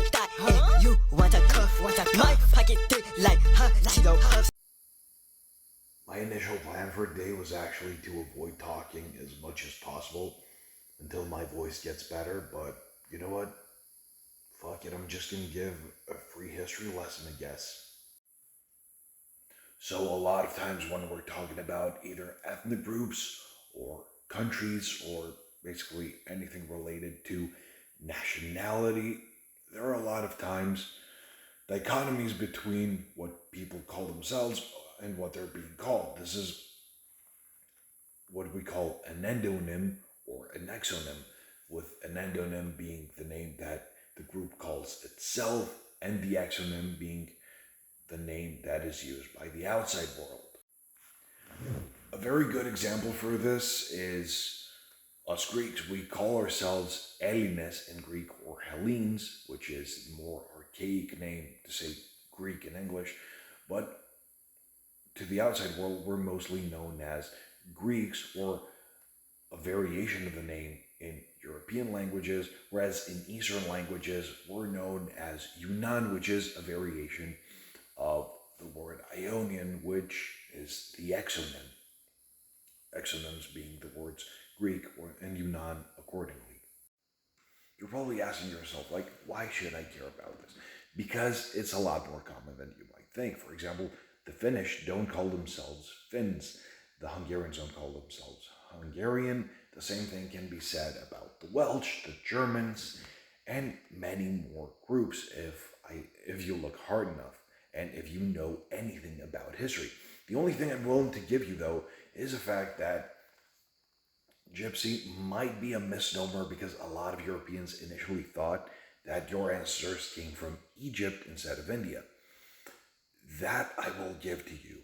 wanna die, and you want a cuff, my pocket thick like Cheeto puffs. My initial plan for today was actually to avoid talking as much as possible until my voice gets better, but you know what? Fuck it, I'm just gonna give a free history lesson, I guess. So, a lot of times when we're talking about either ethnic groups or countries or basically anything related to nationality, there are a lot of times dichotomies between what people call themselves and what they're being called. This is what we call an endonym or an exonym, with an endonym being the name that the group calls itself, and the exonym being the name that is used by the outside world. A very good example for this is us Greeks. We call ourselves Hellenes in Greek, or Hellenes, which is the more archaic name to say Greek in English, but to the outside world, we're mostly known as Greeks, or a variation of the name in European languages, whereas in Eastern languages, we're known as Yunan, which is a variation of the word Ionian, which is the exonym. Exonyms being the words Greek and Yunan accordingly. You're probably asking yourself, like, why should I care about this? Because it's a lot more common than you might think. For example, the Finnish don't call themselves Finns. The Hungarians don't call themselves Hungarian. The same thing can be said about the Welsh, the Germans, and many more groups if you look hard enough and if you know anything about history. The only thing I'm willing to give you, though, is the fact that gypsy might be a misnomer, because a lot of Europeans initially thought that your ancestors came from Egypt instead of India. That I will give to you.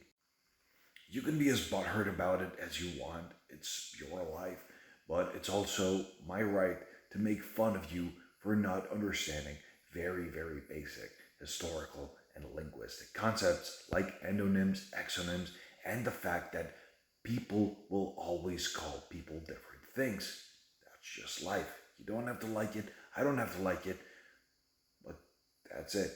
You can be as butthurt about it as you want, it's your life, but it's also my right to make fun of you for not understanding very, very basic historical and linguistic concepts like endonyms, exonyms, and the fact that people will always call people different things. That's just life. You don't have to like it, I don't have to like it, but that's it.